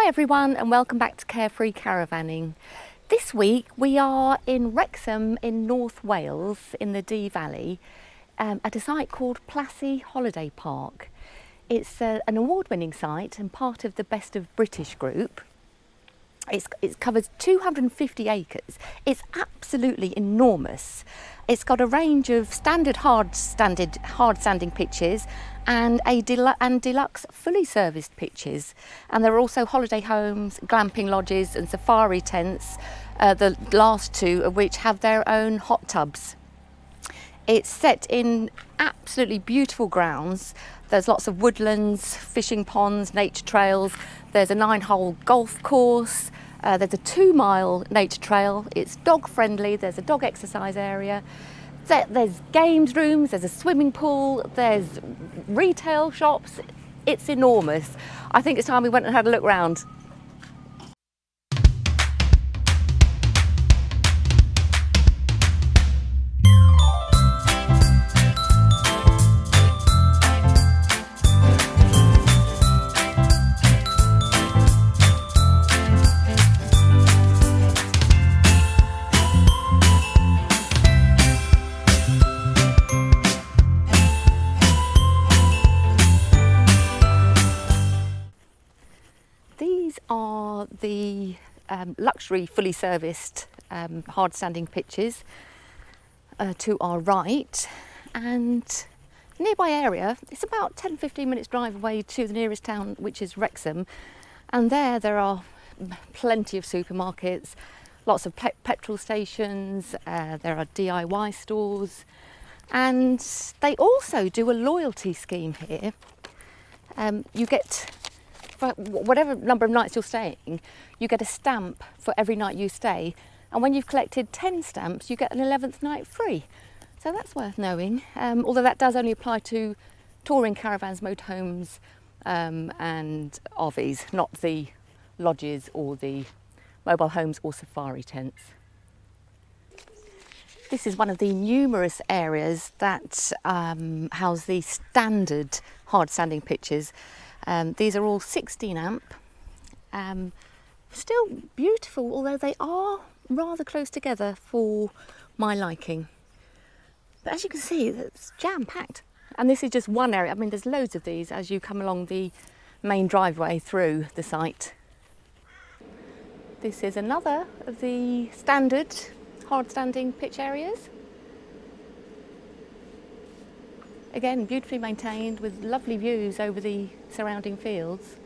Hi everyone and welcome back to Carefree Caravanning. This week we are in Wrexham in North Wales in the Dee Valley at a site called Plassey Holiday Park. It's an award-winning site and part of the Best of British group. It covers 250 acres. It's absolutely enormous. It's got a range of standard hard standing pitches and deluxe fully serviced pitches, and there are also holiday homes, glamping lodges and safari tents, the last two of which have their own hot tubs. It's set in absolutely beautiful grounds. There's lots of woodlands, fishing ponds, nature trails. There's a 9-hole golf course. There's a 2-mile nature trail. It's dog friendly. There's a dog exercise area. There's games rooms, there's a swimming pool, there's retail shops. It's enormous. I think it's time we went and had a look round. These are the luxury fully serviced hard standing pitches to our right, and nearby area, it's about 10-15 minutes drive away to the nearest town, which is Wrexham, and there are plenty of supermarkets, lots of petrol stations, there are DIY stores, and they also do a loyalty scheme here. You get, for whatever number of nights you're staying, you get a stamp for every night you stay, and when you've collected 10 stamps you get an 11th night free, so that's worth knowing, although that does only apply to touring caravans, motorhomes and RVs, not the lodges or the mobile homes or safari tents. This is one of the numerous areas that house the standard hard standing pitches. These are all 16 amp, still beautiful, although they are rather close together for my liking. But as you can see, it's jam-packed. And this is just one area. I mean, there's loads of these as you come along the main driveway through the site. This is another of the standard hard standing pitch areas. Again, beautifully maintained with lovely views over the surrounding fields.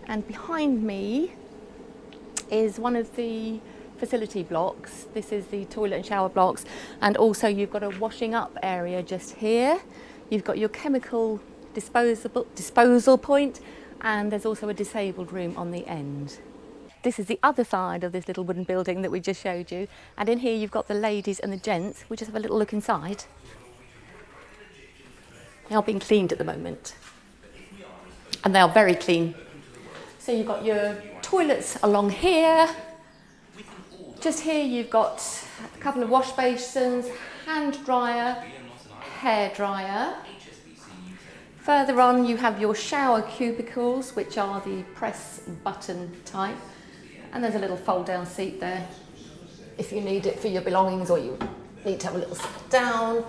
And behind me is one of the facility blocks. This is the toilet and shower blocks, and also you've got a washing up area just here. You've got your chemical disposal point, and there's also a disabled room on the end. This is the other side of this little wooden building that we just showed you, and in here you've got the ladies and the gents. We just have a little look inside. They are being cleaned at the moment, and they are very clean. So you've got your toilets along here. Just here you've got a couple of wash basins, hand dryer, hair dryer. Further on you have your shower cubicles, which are the press button type. And there's a little fold down seat there if you need it for your belongings or you need to have a little sit down.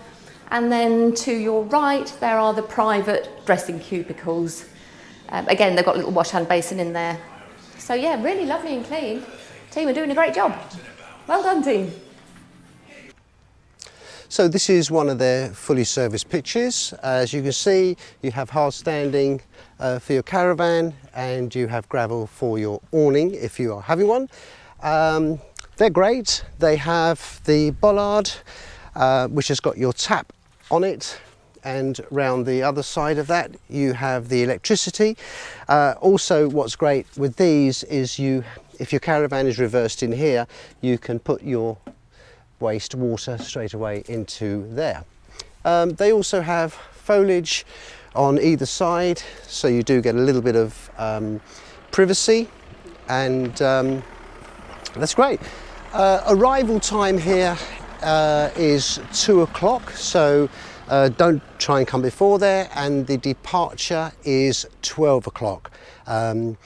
And then to your right there are the private dressing cubicles. Again, they've got a little wash hand basin in there. So yeah, really lovely and clean. Team are doing a great job. Well done, team. So this is one of their fully serviced pitches. As you can see, you have hard standing for your caravan, and you have gravel for your awning if you are having one. They're great. They have the bollard, which has got your tap on it, and round the other side of that you have the electricity. Also, what's great with these is if your caravan is reversed in here, you can put your waste water straight away into there. They also have foliage on either side, so you do get a little bit of privacy, and that's great. Arrival time here is 2 o'clock, so don't try and come before there, and the departure is 12 o'clock. And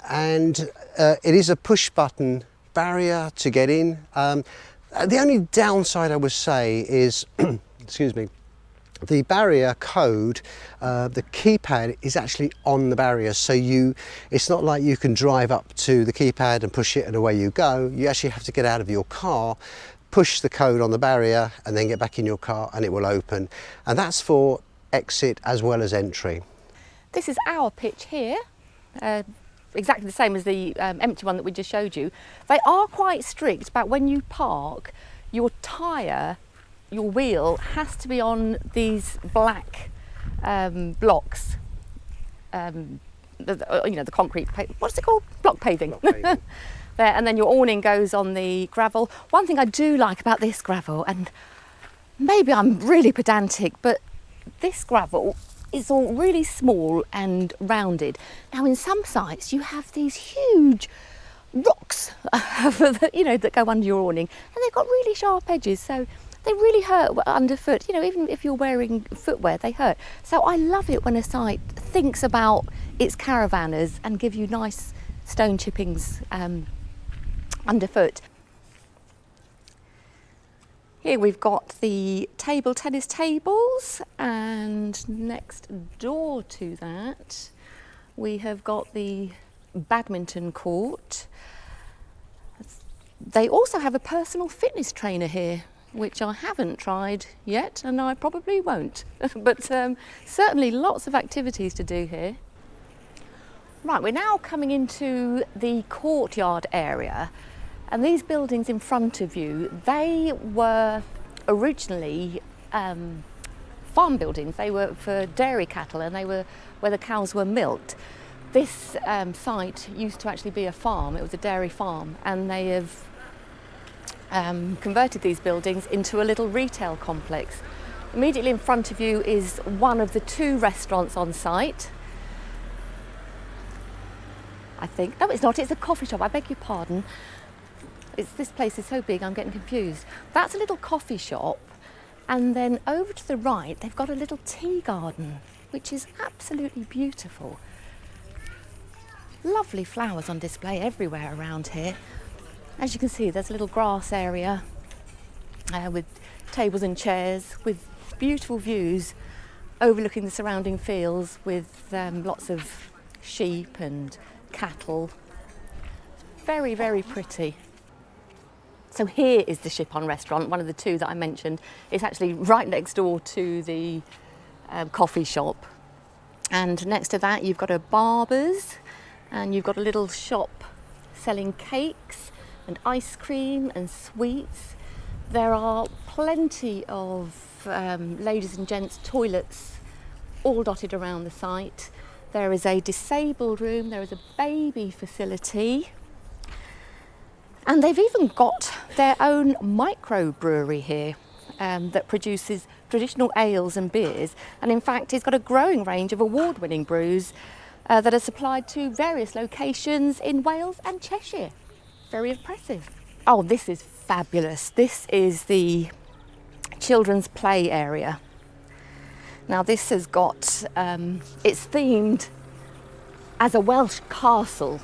it is a push button barrier to get in. The only downside I would say is, excuse me, the barrier code, the keypad is actually on the barrier, so it's not like you can drive up to the keypad and push it and away you go. You actually have to get out of your car, push the code on the barrier, and then get back in your car and it will open. And that's for exit as well as entry. This is our pitch here, exactly the same as the empty one that we just showed you. They are quite strict about when you park, your tyre, your wheel has to be on these black blocks, the concrete, what's it called? Block paving. Block paving. There, and then your awning goes on the gravel. One thing I do like about this gravel, and maybe I'm really pedantic, but this gravel is all really small and rounded. Now in some sites you have these huge rocks that go under your awning, and they've got really sharp edges, so they really hurt underfoot. Even if you're wearing footwear, they hurt. So I love it when a site thinks about its caravanners and give you nice stone chippings underfoot. Here we've got the table tennis tables, and next door to that we have got the badminton court. They also have a personal fitness trainer here, which I haven't tried yet, and I probably won't. But certainly lots of activities to do here. Right, we're now coming into the courtyard area, and these buildings in front of you, they were originally farm buildings. They were for dairy cattle, and they were where the cows were milked. This site used to actually be a farm. It was a dairy farm, and they have converted these buildings into a little retail complex. Immediately in front of you is one of the 2 restaurants on site. I think, no it's not, it's a coffee shop, I beg your pardon. This place is so big I'm getting confused. That's a little coffee shop, and then over to the right they've got a little tea garden, which is absolutely beautiful. Lovely flowers on display everywhere around here. As you can see, there's a little grass area with tables and chairs with beautiful views overlooking the surrounding fields with lots of sheep and cattle. Very, very pretty. So here is the Ship On restaurant, one of the 2 that I mentioned. It's actually right next door to the coffee shop. And next to that you've got a barber's, and you've got a little shop selling cakes and ice cream and sweets. There are plenty of ladies and gents toilets all dotted around the site. There is a disabled room, there is a baby facility, and they've even got their own microbrewery here that produces traditional ales and beers, and in fact it's got a growing range of award-winning brews that are supplied to various locations in Wales and Cheshire. Very impressive. Oh, this is fabulous. This is the children's play area. Now this has got, it's themed as a Welsh castle,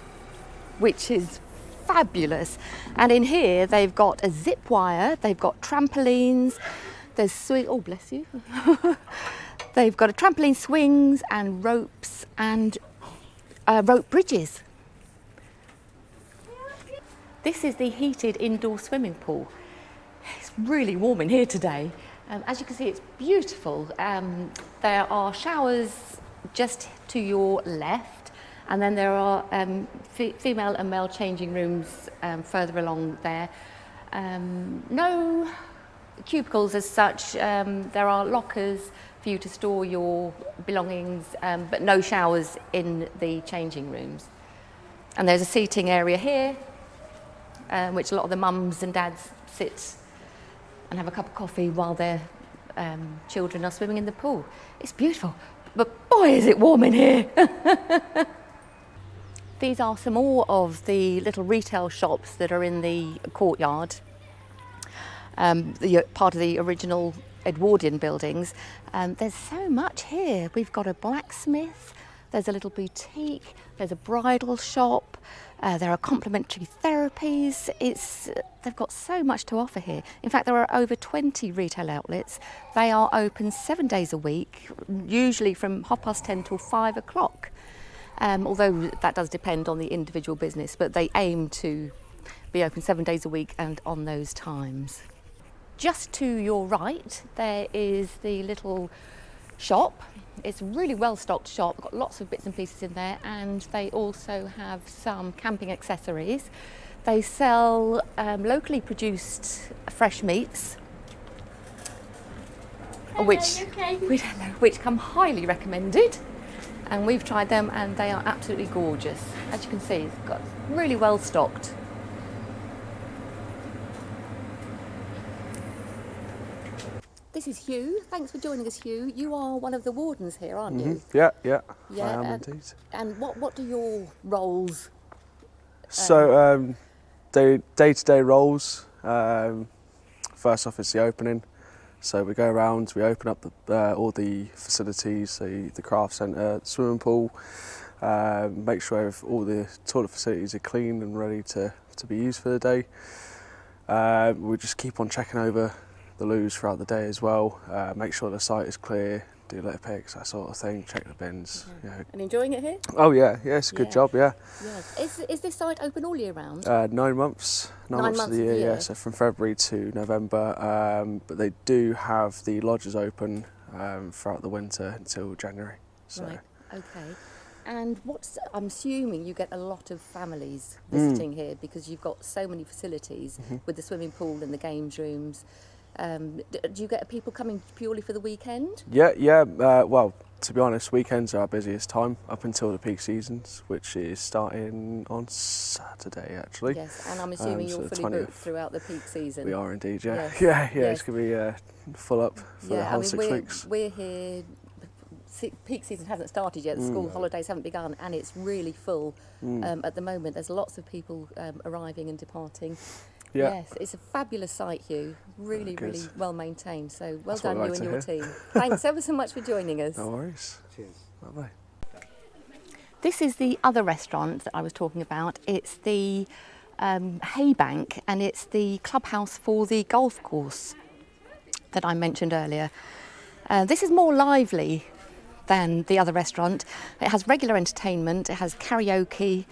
which is fabulous. And in here they've got a zip wire, they've got trampolines, there's oh bless you. They've got a trampoline, swings and ropes and rope bridges. This is the heated indoor swimming pool. It's really warm in here today. As you can see, it's beautiful. There are showers just to your left, and then there are female and male changing rooms further along there. No cubicles as such. There are lockers for you to store your belongings, but no showers in the changing rooms. And there's a seating area here, which a lot of the mums and dads sit and have a cup of coffee while their children are swimming in the pool. It's beautiful, but boy is it warm in here. These are some more of the little retail shops that are in the courtyard. part of the original Edwardian buildings. There's so much here. We've got a blacksmith, there's a little boutique, there's a bridal shop, there are complementary therapies. They've got so much to offer here. In fact, there are over 20 retail outlets. They are open 7 days a week, usually from 10:30 till 5 o'clock. Although that does depend on the individual business, but they aim to be open 7 days a week and on those times. Just to your right, there is the little shop. It's a really well-stocked shop, got lots of bits and pieces in there, and they also have some camping accessories. They sell locally produced fresh meats, which come highly recommended, and we've tried them and they are absolutely gorgeous. As you can see, it's got really well stocked. This is Hugh. Thanks for joining us, Hugh. You are one of the wardens here, aren't you? Yeah, I Yeah, am indeed. And what are your roles? So, day-to-day roles. First off is the opening. So we go around, we open up all the facilities, so the craft centre, swimming pool, make sure all the toilet facilities are clean and ready to be used for the day. We just keep on checking over the loos throughout the day as well, make sure the site is clear, do litter picks, that sort of thing, check the bins. Yeah. You know. And enjoying it here? Oh yeah, it's a good job, yeah. Yes. Is this site open all year round? 9 months. 9 months of the year, yeah, so from February to November, but they do have the lodges open throughout the winter until January. So. Right, okay. And I'm assuming you get a lot of families visiting here because you've got so many facilities with the swimming pool and the games rooms. Do you get people coming purely for the weekend? Yeah. Well, to be honest, weekends are our busiest time up until the peak seasons, which is starting on Saturday, actually. Yes, and I'm assuming you're fully booked throughout the peak season. We are indeed, yeah. Yes. Yeah. It's going to be full up for the whole 6 weeks. We're here. Peak season hasn't started yet. The school holidays haven't begun, and it's really full at the moment. There's lots of people arriving and departing. Yeah. Yes, it's a fabulous site, Hugh. Really well maintained. So well That's done, what I you like and your to hear. team. Thanks ever so much for joining us. No worries. Cheers. Bye-bye. This is the other restaurant that I was talking about. It's the Haybank, and it's the clubhouse for the golf course that I mentioned earlier. This is more lively than the other restaurant. It has regular entertainment, it has karaoke,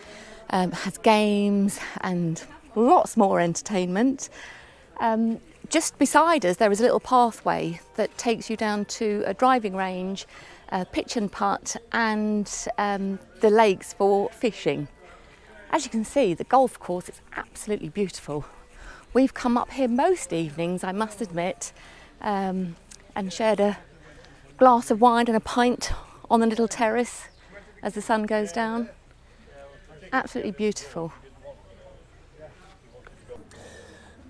has games and lots more entertainment. Just beside us there is a little pathway that takes you down to a driving range, pitch and putt, and the lakes for fishing. As you can see, the golf course is absolutely beautiful. We've come up here most evenings, I must admit, and shared a glass of wine and a pint on the little terrace as the sun goes down. Absolutely beautiful.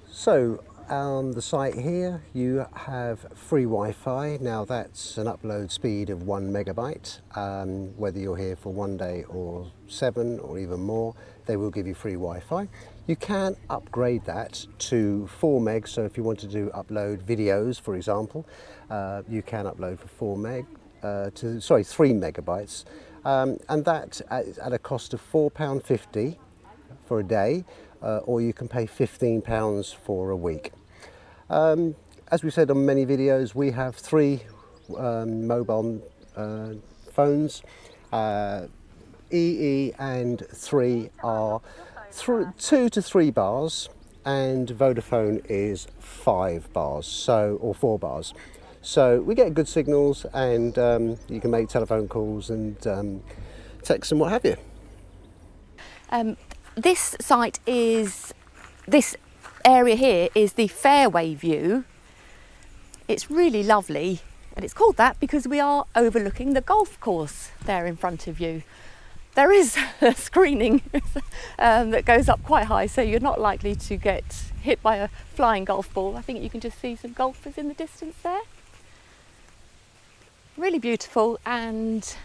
So on the site here you have free Wi-Fi. Now that's an upload speed of 1 megabyte. Whether you're here for 1 day or 7 or even more, they will give you free Wi-Fi. You can upgrade that to 4 meg, so if you want to upload videos, for example, you can upload for 3 megabytes, and that at a cost of £4.50 for a day, or you can pay £15 for a week. As we said on many videos, we have 3 mobile phones. EE and 3 are 2 to 3 bars, and Vodafone is 5 bars, or 4 bars. So we get good signals, and you can make telephone calls and text and what have you. This area here is the Fairway View. It's really lovely, and it's called that because we are overlooking the golf course there in front of you. There is a screening that goes up quite high, so you're not likely to get hit by a flying golf ball. I think you can just see some golfers in the distance there. Really beautiful, and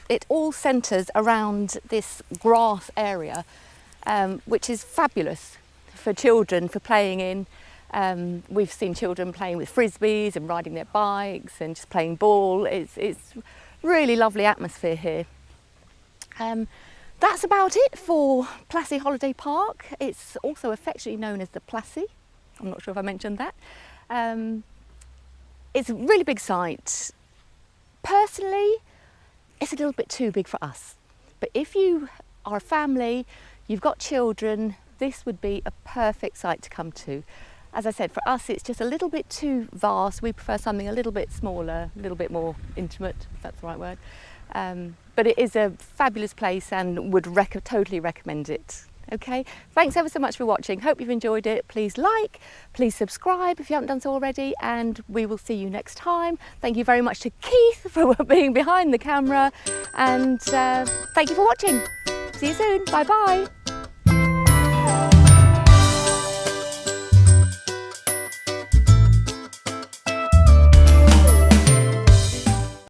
it all centres around this grass area, which is fabulous for children for playing in. We've seen children playing with frisbees and riding their bikes and just playing ball. It's really lovely atmosphere here. That's about it for Plassey Holiday Park. It's also affectionately known as the Plassey. I'm not sure if I mentioned that. It's a really big site. Personally, it's a little bit too big for us. But if you are a family, you've got children, this would be a perfect site to come to. As I said, for us, it's just a little bit too vast. We prefer something a little bit smaller, a little bit more intimate, if that's the right word. But it is a fabulous place and would totally recommend it. Okay, thanks ever so much for watching. Hope you've enjoyed it. Please like, please subscribe if you haven't done so already, and we will see you next time. Thank you very much to Keith for being behind the camera, and thank you for watching. See you soon. Bye bye.